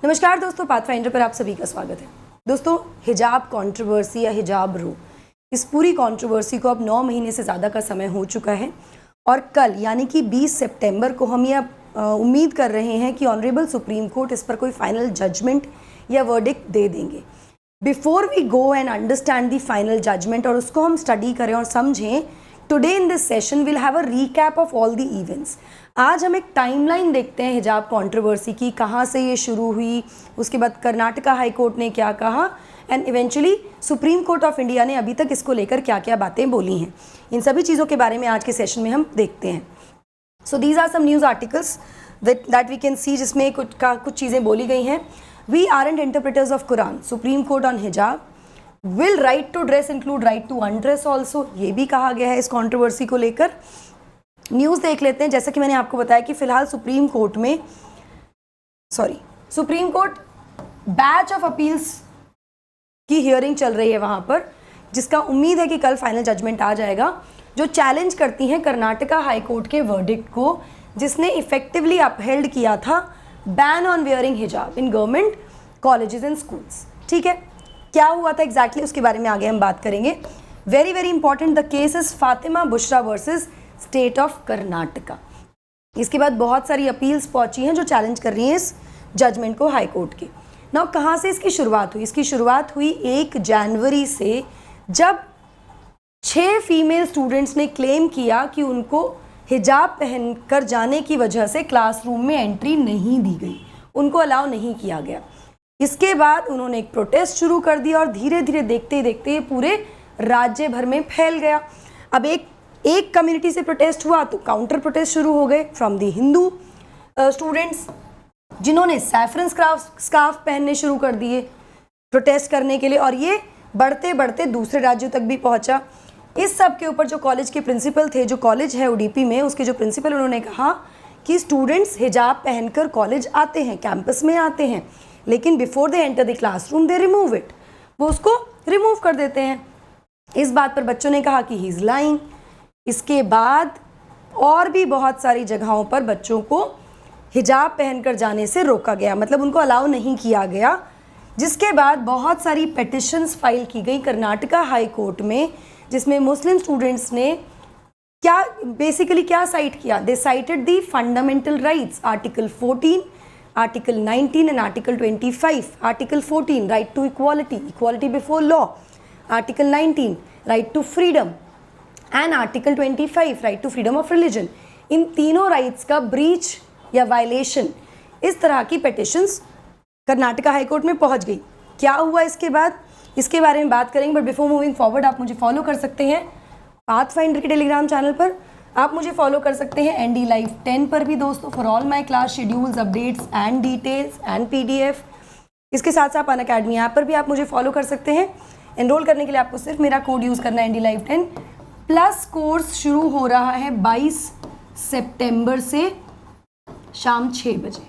नमस्कार दोस्तों, पाथफाइंडर पर आप सभी का स्वागत है। दोस्तों, हिजाब कंट्रोवर्सी या हिजाब रू, इस पूरी कंट्रोवर्सी को अब 9 महीने से ज़्यादा का समय हो चुका है और कल यानी कि 20 सितंबर को हम यह उम्मीद कर रहे हैं कि ऑनरेबल सुप्रीम कोर्ट इस पर कोई फाइनल जजमेंट या वर्डिक्ट दे देंगे। Before we go and understand the final judgement और उसको हम स्टडी करें और समझें, today in this session will have a recap of all the events. आज हम एक टाइमलाइन देखते हैं हिजाब कंट्रोवर्सी की, कहाँ से ये शुरू हुई, उसके बाद कर्नाटका हाई कोर्ट ने क्या कहा and eventually supreme court of India ने अभी तक इसको लेकर क्या क्या बातें बोली हैं। इन सभी चीज़ों के बारे में आज के सेशन में हम देखते हैं। So these are some news articles that we can see, जिसमें कुछ चीज़ें बोली गई हैं। We aren't interpreters of Quran, supreme court on hijab. Will right to dress include right to undress also, ये भी कहा गया है इस कंट्रोवर्सी को लेकर। न्यूज़ देख लेते हैं। जैसा कि मैंने आपको बताया कि फिलहाल supreme court batch of appeals की हियरिंग चल रही है वहाँ पर, जिसका उम्मीद है कि कल फाइनल जजमेंट आ जाएगा, जो चैलेंज करती हैं कर्नाटका हाई कोर्ट के वर्डिक्ट को, जिसने इफेक्टिवली अपहेल्ड किया था बैन ऑन वेयरिंग हिजाब in government colleges and schools. ठीक है, क्या हुआ था एग्जैक्टली उसके बारे में आगे हम बात करेंगे। Very very important, the case is Fatima Bushra versus state of Karnataka. इसके बाद बहुत सारी अपील्स पहुंची हैं जो चैलेंज कर रही हैं इस जजमेंट को हाई कोर्ट के। नाउ कहाँ से इसकी शुरुआत हुई? इसकी शुरुआत हुई 1 जनवरी से, जब 6 फीमेल स्टूडेंट्स ने क्लेम किया कि उनको हिजाब पहनकर जाने की वजह से क्लासरूम में एंट्री नहीं दी गई, उनको अलाउ नहीं किया गया। इसके बाद उन्होंने एक प्रोटेस्ट शुरू कर दिया और धीरे धीरे देखते देखते ये पूरे राज्य भर में फैल गया। अब एक कम्युनिटी से प्रोटेस्ट हुआ तो काउंटर प्रोटेस्ट शुरू हो गए फ्रॉम द हिंदू स्टूडेंट्स, जिन्होंने सैफरन स्कार्फ पहनने शुरू कर दिए प्रोटेस्ट करने के लिए, और ये बढ़ते बढ़ते दूसरे राज्यों तक भी पहुंचा। इस सब के ऊपर जो कॉलेज के प्रिंसिपल थे, जो कॉलेज है ओडीपी में, उसके जो प्रिंसिपल, उन्होंने कहा कि स्टूडेंट्स हिजाब पहनकर कॉलेज आते हैं, कैंपस में आते हैं, लेकिन before they enter the classroom they remove it, वो उसको रिमूव कर देते हैं। इस बात पर बच्चों ने कहा कि ही इज़ लाइंग। इसके बाद और भी बहुत सारी जगहों पर बच्चों को हिजाब पहनकर जाने से रोका गया, मतलब उनको अलाउ नहीं किया गया। जिसके बाद बहुत सारी पेटिशंस फाइल की गई कर्नाटका हाई कोर्ट में, जिसमें मुस्लिम स्टूडेंट्स ने क्या साइट किया? They cited the fundamental rights, article 14, article 19 and article 25। Article 14 right to equality before law, article 19 right to freedom and article 25 right to freedom of religion. इन तीनों rights का breach या violation, इस तरह की पिटिशंस कर्नाटका हाई कोर्ट में पहुंच गई। क्या हुआ इसके बाद, इसके बारे में बात करेंगे। बट बिफोर मूविंग फॉरवर्ड, आप मुझे फॉलो कर सकते हैं पाथफाइंडर के टेलीग्राम चैनल पर, आप मुझे फॉलो कर सकते हैं एनडी लाइव 10 पर भी दोस्तों, for all my class schedules, updates and details and PDF. इसके साथ साथ अनअकैडमी ऐप पर भी आप मुझे फॉलो कर सकते हैं। एनरोल करने के लिए आपको सिर्फ मेरा कोड यूज़ करना है, एनडी लाइव 10 प्लस। कोर्स शुरू हो रहा है 22 सितंबर से शाम 6 बजे।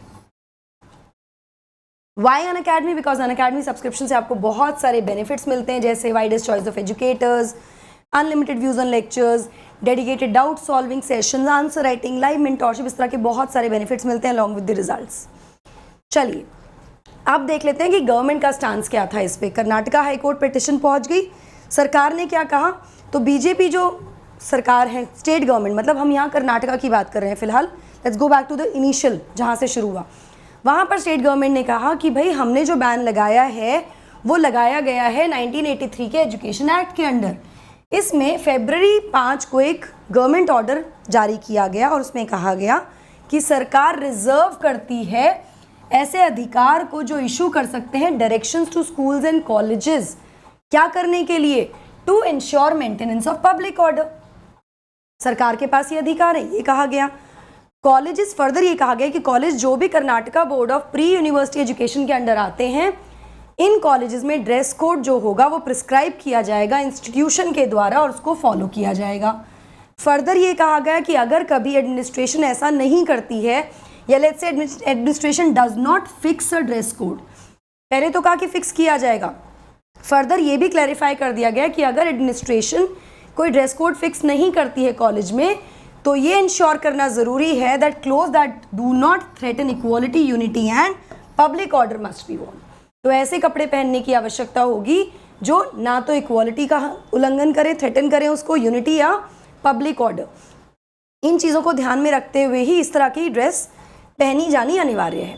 Why Unacademy? Because Unacademy subscription से आपको बहुत सारे बेनिफिट्स मिलते हैं, जैसे widest choice of educators, unlimited views on lectures, dedicated doubt solving sessions, answer writing, live mentorship, इस तरह के बहुत सारे बेनिफिट्स मिलते हैं अलॉन्ग विद द रिजल्ट्स। चलिए अब देख लेते हैं कि गवर्नमेंट का स्टांस क्या था इस पे। कर्नाटका हाई कोर्ट पिटिशन पहुंच गई, सरकार ने क्या कहा? तो बीजेपी जो सरकार है, स्टेट गवर्नमेंट, मतलब हम यहाँ कर्नाटका की बात कर रहे हैं फिलहाल, let's go back to the initial जहाँ से शुरू हुआ। वहाँ पर स्टेट गवर्नमेंट ने कहा कि भाई हमने जो बैन लगाया है वो लगाया गया है 1983 के एजुकेशन एक्ट के अंडर। इसमें फरवरी 5 को एक गवर्नमेंट ऑर्डर जारी किया गया और उसमें कहा गया कि सरकार रिजर्व करती है ऐसे अधिकार को जो इशू कर सकते हैं directions to schools and colleges, क्या करने के लिए? To ensure maintenance of public order. सरकार के पास ये अधिकार है, ये कहा गया। कॉलेजेस, फर्दर ये कहा गया कि कॉलेज जो भी Karnataka board of pre university education के अंडर आते हैं, इन कॉलेजेस में ड्रेस कोड जो होगा वो प्रिस्क्राइब किया जाएगा इंस्टीट्यूशन के द्वारा और उसको फॉलो किया जाएगा। फर्दर ये कहा गया कि अगर कभी एडमिनिस्ट्रेशन ऐसा नहीं करती है, या let's say administration does not fix a dress code, पहले तो कहा कि फिक्स किया जाएगा, फर्दर ये भी क्लैरिफाई कर दिया गया कि अगर एडमिनिस्ट्रेशन कोई ड्रेस कोड फिक्स नहीं करती है कॉलेज में, तो ये इंश्योर करना ज़रूरी है that close that do not threaten equality, unity and public order must be Warne. तो ऐसे कपड़े पहनने की आवश्यकता होगी जो ना तो इक्वालिटी का उल्लंघन करे, थ्रेटन करें उसको, यूनिटी या पब्लिक ऑर्डर। इन चीज़ों को ध्यान में रखते हुए ही इस तरह की ड्रेस पहनी जानी अनिवार्य है।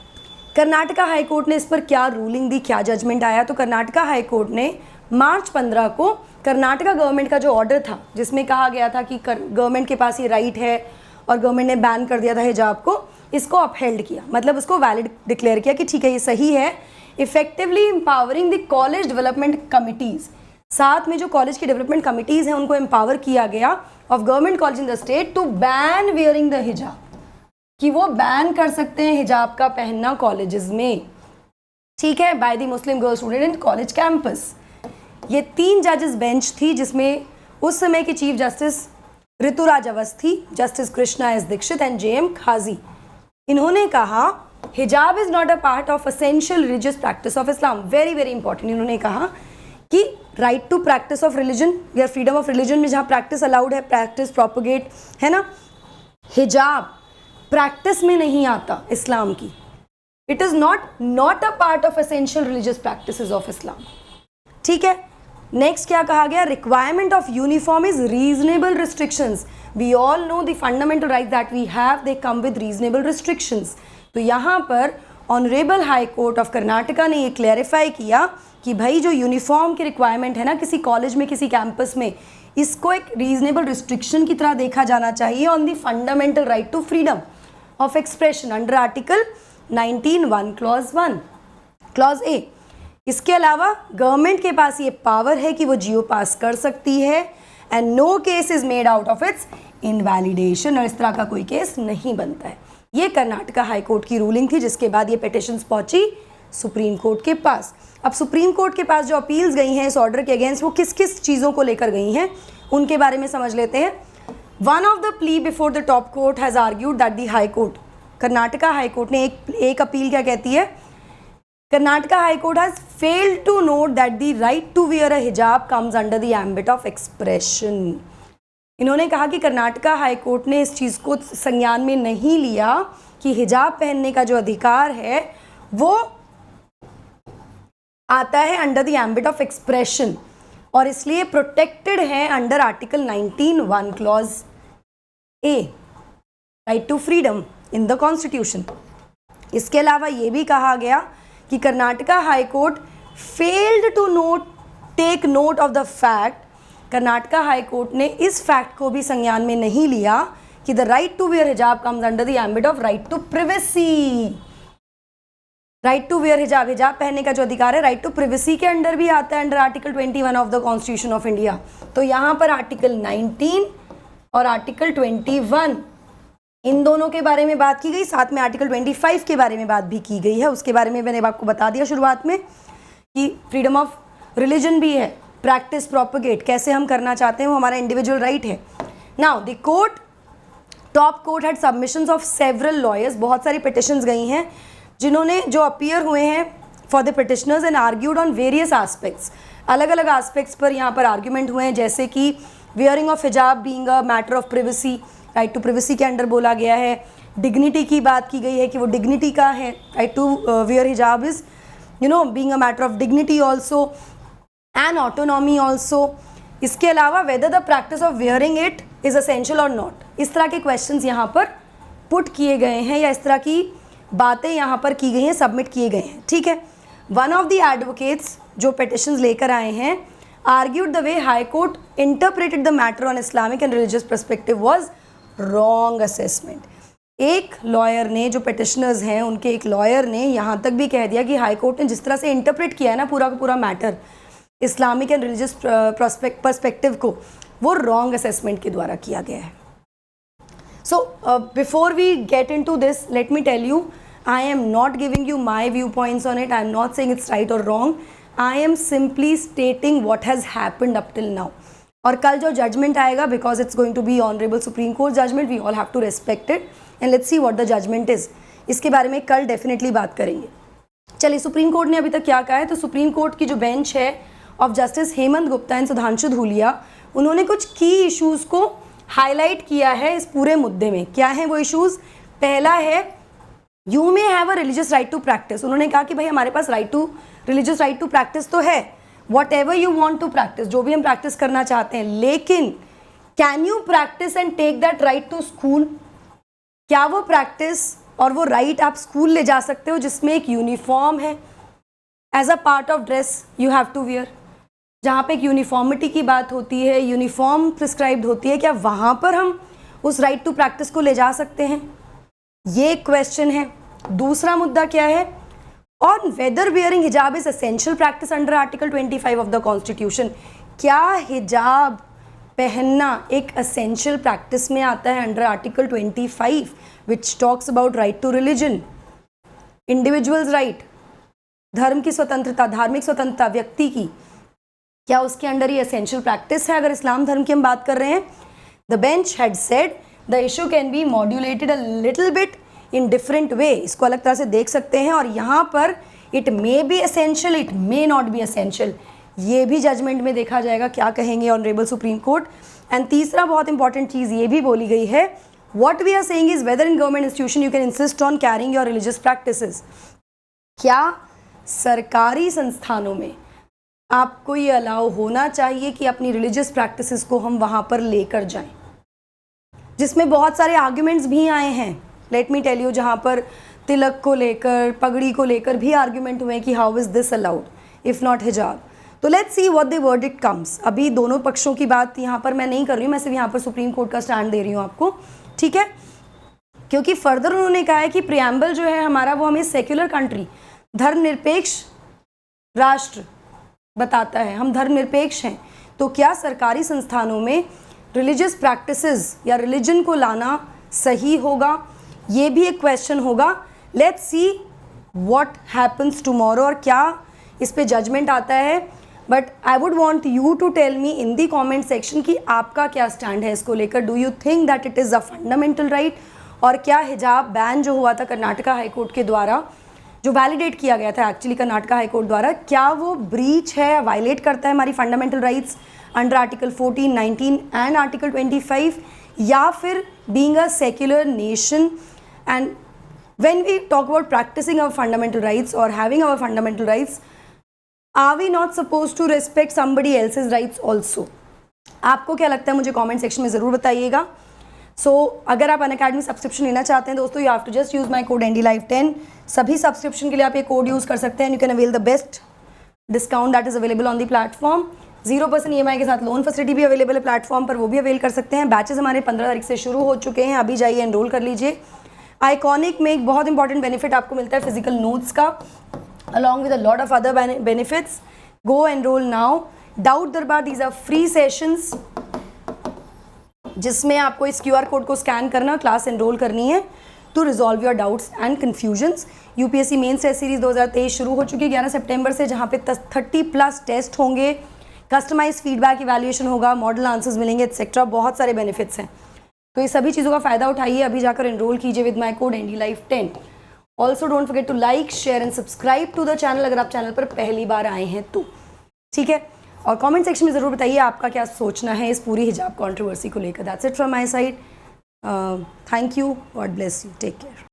कर्नाटका हाई कोर्ट ने इस पर क्या रूलिंग दी, क्या जजमेंट आया? तो कर्नाटका हाई कोर्ट ने मार्च 15 को कर्नाटका गवर्नमेंट का जो ऑर्डर था जिसमें कहा गया था कि गवर्नमेंट के पास ये राइट है और गवर्नमेंट ने बैन कर दिया था हिजाब को, इसको अपहेल्ड किया, मतलब उसको वैलिड डिक्लेयर किया कि ठीक है ये सही है, effectively empowering the college development committees. साथ में जो कॉलेज की डेवलपमेंट कमिटीज़ हैं उनको एम्पावर किया गया of government college in the state to ban wearing the हिजाब, कि वो बैन कर सकते हैं हिजाब का पहनना कॉलेजेस में, ठीक है, by the Muslim girl student in college campus. ये 3 जजेस बेंच थी जिसमें उस समय की chief justice Rituraj Awasthi, justice Krishna S Dixit and J M Khazi. इन्होंने कहा hijab is not a part of essential religious practice of Islam. Very very important. इन्होंने कहा कि right to practice of religion या फ्रीडम ऑफ रिलीजन में जहाँ प्रैक्टिस अलाउड है, practice propagate है ना, हिजाब प्रैक्टिस में नहीं आता इस्लाम की। It is not a part of essential religious practices of इस्लाम, ठीक है। नेक्स्ट क्या कहा गया? Requirement of uniform is reasonable restrictions. We all know the fundamental right that we have, they come with reasonable restrictions. तो यहाँ पर honourable High Court of Karnataka ने ये क्लैरिफाई किया कि भाई जो यूनिफॉर्म की रिक्वायरमेंट है ना किसी कॉलेज में, किसी कैंपस में, इसको एक रीजनेबल रिस्ट्रिक्शन की तरह देखा जाना चाहिए on the fundamental right to freedom of expression under article 19(1) clause 1 clause A. इसके अलावा गवर्नमेंट के पास ये पावर है कि वो जियो पास कर सकती है and no case is made out of its invalidation, और इस तरह का कोई केस नहीं बनता है। ये कर्नाटका हाई कोर्ट की रूलिंग थी, जिसके बाद ये पिटिशंस पहुंची सुप्रीम कोर्ट के पास। अब सुप्रीम कोर्ट के पास जो अपील्स गई हैं इस ऑर्डर के अगेंस्ट, वो किस किस चीज़ों को लेकर गई हैं उनके बारे में समझ लेते हैं। One of the plea before the top court has argued that the high court, Karnataka high court ने एक अपील क्या कहती है? Karnataka high court has failed to note that the right to wear a hijab comes under the ambit of expression. इन्होंने कहा कि Karnataka high court ने इस चीज़ को संज्ञान में नहीं लिया कि हिजाब पहनने का जो अधिकार है वो आता है under the ambit of expression, और इसलिए प्रोटेक्टेड है under article 19(1) clause A, right to freedom in the constitution. इसके अलावा ये भी कहा गया कि Karnataka high Court failed to take note of the fact, Karnataka high court ने इस फैक्ट को भी संज्ञान में नहीं लिया कि द राइट टू वियर हिजाब comes under the ambit of right to privacy. Right to wear हिजाब, हिजाब पहनने का जो अधिकार है राइट टू प्रिवेसी के अंडर भी आता है under article 21 of the constitution of India. तो यहाँ पर आर्टिकल 19 और आर्टिकल 21 इन दोनों के बारे में बात की गई, साथ में आर्टिकल 25 के बारे में बात भी की गई है। उसके बारे में मैंने आपको बता दिया शुरुआत में कि फ्रीडम ऑफ रिलीजन भी है, प्रैक्टिस प्रोपोगेट कैसे हम करना चाहते हैं वो हमारा इंडिविजुअल राइट है। Now the court, top court had submissions of several lawyers, बहुत सारी पिटिशंस गई हैं जिन्होंने जो अपीयर हुए हैं for the petitioners and argued on various aspects, अलग अलग एस्पेक्ट्स पर यहाँ पर आर्ग्यूमेंट हुए हैं, जैसे कि वियरिंग ऑफ हिजाब being a matter of privacy, right to privacy के अंडर बोला गया है। डिग्निटी की बात की गई है कि वो डिग्निटी का है, राइट टू वियर हिजाब is being a matter of dignity also and autonomy also. इसके अलावा whether the practice of wearing it is essential और नॉट, इस तरह के क्वेश्चंस यहाँ पर पुट किए गए हैं या इस तरह की बातें यहाँ पर की गई हैं, सबमिट किए गए हैं, ठीक है। वन ऑफ द एडवोकेट्स जो पिटिशंस लेकर आए हैं argued the way high court interpreted the matter on Islamic and religious perspective was wrong assessment. एक लॉयर ने, जो पिटिशनर्स हैं उनके एक लॉयर ने यहाँ तक भी कह दिया कि हाई कोर्ट ने जिस तरह से इंटरप्रेट किया है ना पूरा का पूरा matter Islamic and religious perspective को, वो रॉन्ग असेसमेंट के द्वारा किया गया है। So before we get into this, let me tell you, I am not giving you my viewpoints on it. I am not saying it's right or wrong. I am simply stating what has happened up till now. और कल जो judgment आएगा, because it's going to be honorable Supreme Court judgment, we all have to respect it and let's see what the judgment is. इसके बारे में कल definitely बात करेंगे। चलिए, सुप्रीम कोर्ट ने अभी तक क्या कहा है, तो सुप्रीम कोर्ट की जो बेंच है of justice Hemant Gupta and Sudhanshu Dhulia, उन्होंने कुछ की इश्यूज़ को हाईलाइट किया है इस पूरे मुद्दे में। क्या हैं वो इश्यूज़? पहला है you may have a religious right to practice. उन्होंने कहा कि भाई हमारे पास रिलीजियस राइट टू प्रैक्टिस तो है, whatever you want to practice, जो भी हम प्रैक्टिस करना चाहते हैं, लेकिन can you practice and take that right to school? क्या वो प्रैक्टिस और वो राइट आप स्कूल ले जा सकते हो जिसमें एक यूनिफॉर्म है, as a part of dress you have to wear, जहाँ पे एक यूनिफॉर्मिटी की बात होती है, यूनिफॉर्म प्रिस्क्राइब्ड होती है, क्या वहाँ पर हम उस राइट टू प्रैक्टिस को ले जा सकते हैं? ये क्वेश्चन है। दूसरा मुद्दा क्या है? On whether wearing hijab is essential practice under article 25 of the constitution. क्या हिजाब पहनना एक एसेंशियल प्रैक्टिस में आता है under article 25 which talks about right to religion, individuals right, धर्म की स्वतंत्रता, धार्मिक स्वतंत्रता व्यक्ति की, क्या उसके अंडर ये एसेंशियल प्रैक्टिस है अगर इस्लाम धर्म की हम बात कर रहे हैं? The bench had said the issue can be modulated a little bit in different way. इसको अलग तरह से देख सकते हैं और यहाँ पर it may be essential, it may not be essential, ये भी जजमेंट में देखा जाएगा क्या कहेंगे ऑनरेबल सुप्रीम कोर्ट। एंड तीसरा बहुत इंपॉर्टेंट चीज़ ये भी बोली गई है, what we are saying is whether in government institution you can insist on carrying your religious practices. क्या सरकारी संस्थानों में आपको ये अलाउ होना चाहिए कि अपनी रिलीजियस प्रैक्टिसेस को हम वहाँ पर लेकर जाएं, जिसमें बहुत सारे आर्ग्यूमेंट्स भी आए हैं। लेट मी टेल यू, जहाँ पर तिलक को लेकर, पगड़ी को लेकर भी आर्ग्यूमेंट हुए कि how is this allowed if not हिजाब। तो let's see what the verdict comes. अभी दोनों पक्षों की बात यहाँ पर मैं नहीं कर रही हूँ, मैं सिर्फ यहाँ पर सुप्रीम कोर्ट का स्टैंड दे रही हूँ आपको, ठीक है? क्योंकि फर्दर उन्होंने कहा है कि प्रियम्बल जो है हमारा, वो हमें सेक्युलर कंट्री, धर्मनिरपेक्ष राष्ट्र बताता है, हम धर्मनिरपेक्ष हैं। तो क्या सरकारी संस्थानों में रिलीजियस प्रैक्टिसेस या रिलीजन को लाना सही होगा? ये भी एक क्वेश्चन होगा। Let's see what happens tomorrow और क्या इस पे जजमेंट आता है। But I would want you to tell me in the comment section कि आपका क्या स्टैंड है इसको लेकर। Do you think that it is a fundamental right? और क्या हिजाब बैन जो हुआ था कर्नाटका हाईकोर्ट के द्वारा, जो वैलिडेट किया गया था एक्चुअली कर्नाटका हाईकोर्ट द्वारा, क्या वो ब्रीच है, वायलेट करता है हमारी fundamental rights under article 14, 19 and article 25, या फिर being a secular nation and when we talk about practicing our fundamental rights और having our fundamental rights, are we not suppose to respect somebody else's rights also? आपको क्या लगता है मुझे comment section में ज़रूर बताइएगा। अगर आप अनअकैडमी सब्सक्रिप्शन लेना चाहते हैं दोस्तों, you have to just use my code NDLive10। सभी सब्सक्रिप्शन के लिए आप ये कोड यूज़ कर सकते हैं। You can avail the best discount that is available on the platform. 0% EMI के साथ लोन फैसिलिटी भी अवेलेबल है प्लेटफॉर्म पर, वो भी अवेल कर सकते हैं। बैचेस हमारे 15 तारीख से शुरू हो चुके हैं, अभी जाइए एनरोल कर लीजिए। आइकॉनिक में एक बहुत इंपॉर्टेंट बेनिफिट आपको मिलता है फिजिकल नोट्स का, along with a lot of other benefits. Go enrol now. Doubt दरबार, दीज आर फ्री सेशंस जिसमें आपको इस QR कोड को स्कैन करना, क्लास एनरोल करनी है to resolve your doubts and confusions. UPSC mains test series 2023 शुरू हो चुकी है 11 सितंबर से, जहाँ पे 30+ टेस्ट होंगे, कस्टमाइज फीडबैक इवैल्यूएशन होगा, मॉडल आंसर्स मिलेंगे एक्सेट्रा, बहुत सारे बेनिफिट्स हैं। तो ये सभी चीज़ों का फ़ायदा उठाइए, अभी जाकर एनरोल कीजिए with my code NDLive10। Also don't forget to like, share and subscribe to the channel अगर आप चैनल पर पहली बार आए हैं तो, ठीक है? और कमेंट सेक्शन में ज़रूर बताइए आपका क्या सोचना है इस पूरी हिजाब कंट्रोवर्सी को लेकर। That's it from my side. Thank you, God bless you, take care.